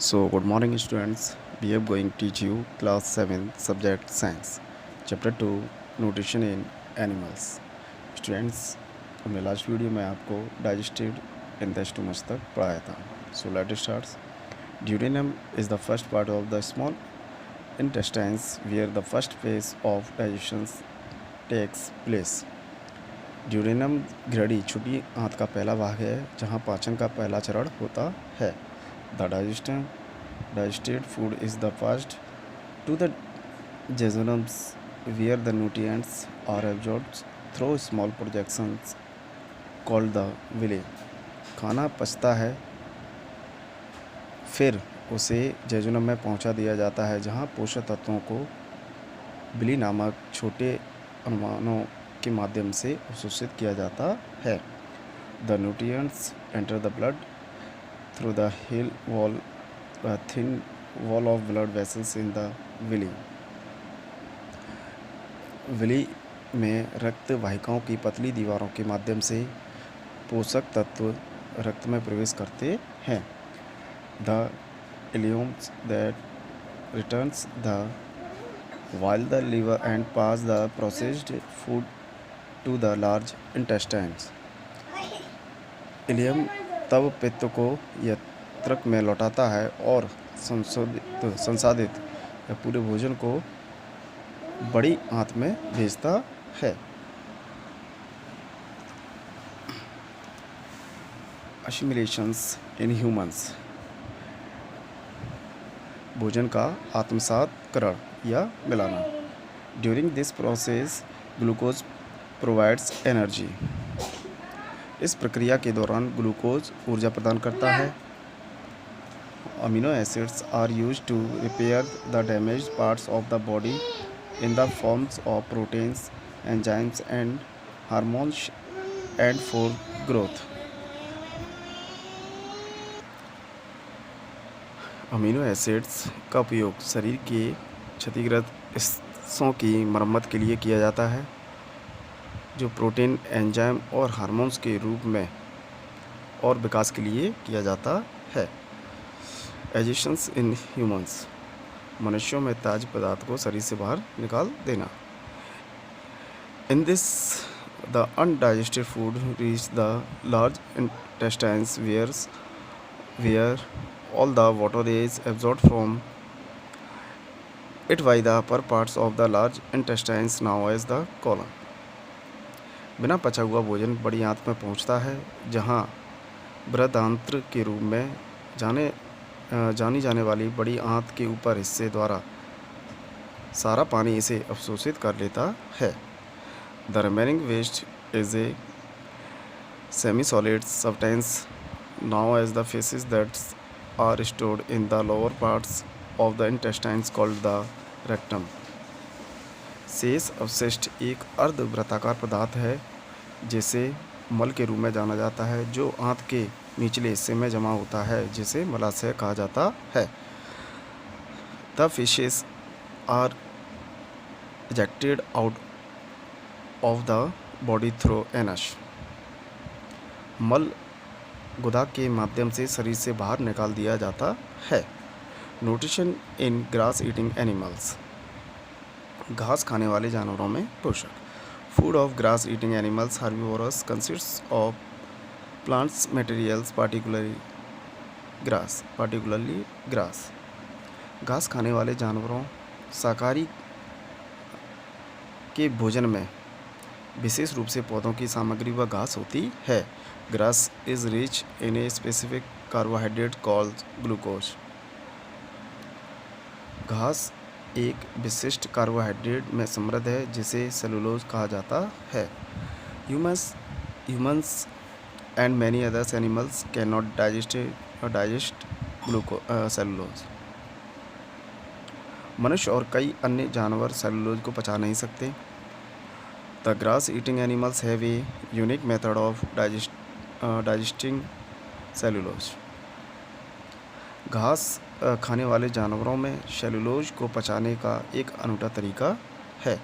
So, good morning, students. We are going to teach you class 7 subject science, chapter 2 nutrition in animals. Students, हमने last video में आपको digestive इंटेस्टोमस तक पढ़ाया था. So, let's start. Duodenum is the first part of the small intestines where the first phase of digestion takes place. Duodenum ग्रडी छोटी आंत का पहला भाग है जहां पाचन का पहला चरण होता है. The digested food is the first to the jejunums where the nutrients are absorbed through small projections called the villi. खाना पचता है फिर उसे जेजुनम में पहुंचा दिया जाता है जहां पोषक तत्वों को विली नामक छोटे अनुमानों के माध्यम से अवशोषित किया जाता है. The nutrients enter the blood through the thin wall of blood vessels in the villi. Villi में रक्त वाहिकाओं की पतली दीवारों के माध्यम से पोषक तत्व रक्त में प्रवेश करते हैं. The ileums that returns the while the liver and pass the processed food to the large intestines. Ileum तब पित्त को यकृत में लौटाता है और संसाधित या पूरे भोजन को बड़ी आंत में भेजता है. Assimilations in humans. भोजन का आत्मसातकरण या मिलाना. During this process glucose provides energy. इस प्रक्रिया के दौरान ग्लूकोज ऊर्जा प्रदान करता है. Amino acids are used to repair the damaged parts of the body in the forms of proteins enzymes and hormones and for growth. Amino acids का उपयोग शरीर के क्षतिग्रस्त हिस्सों की मरम्मत के लिए किया जाता है जो प्रोटीन एंजाइम और हार्मोन्स के रूप में और विकास के लिए किया जाता है. एजिशंस इन ह्यूमंस. मनुष्यों में ताज पदार्थ को शरीर से बाहर निकाल देना. In this the undigested food reach the large intestines where all the water is absorbed from it by the upper parts of the large intestines known as the colon. बिना पचा हुआ भोजन बड़ी आंत में पहुंचता है जहां बृहदांत्र के रूप में जानी जाने वाली बड़ी आंत के ऊपर हिस्से द्वारा सारा पानी इसे अवशोषित कर लेता है. The remaining waste is a semi solid substance known as the feces that are stored in the lower parts of the intestines called the rectum. शेष अवशिष्ट एक अर्धवृत्ताकार पदार्थ है जिसे मल के रूप में जाना जाता है जो आंत के निचले हिस्से में जमा होता है जिसे मलाशय कहा जाता है. The feces are ejected out of the body through anus. मल गुदा के माध्यम से शरीर से बाहर निकाल दिया जाता है. Nutrition in grass eating animals. घास खाने वाले जानवरों में पोषक. Food of grass eating animals herbivorous consists of plants materials particularly grass. घास खाने वाले जानवरों शाकाहारी के भोजन में विशेष रूप से पौधों की सामग्री व घास होती है. Grass is rich in a specific carbohydrate called glucose. घास एक विशिष्ट कार्बोहाइड्रेट में समृद्ध है जिसे सेलुलोज कहा जाता है. Humans and many other animals cannot digest cellulose. मनुष्य और कई अन्य जानवर सेलुलोज को पचा नहीं सकते. The grass eating animals have a unique method of digesting cellulose. घास खाने वाले जानवरों में सेलुलोज को पचाने का एक अनूठा तरीका है.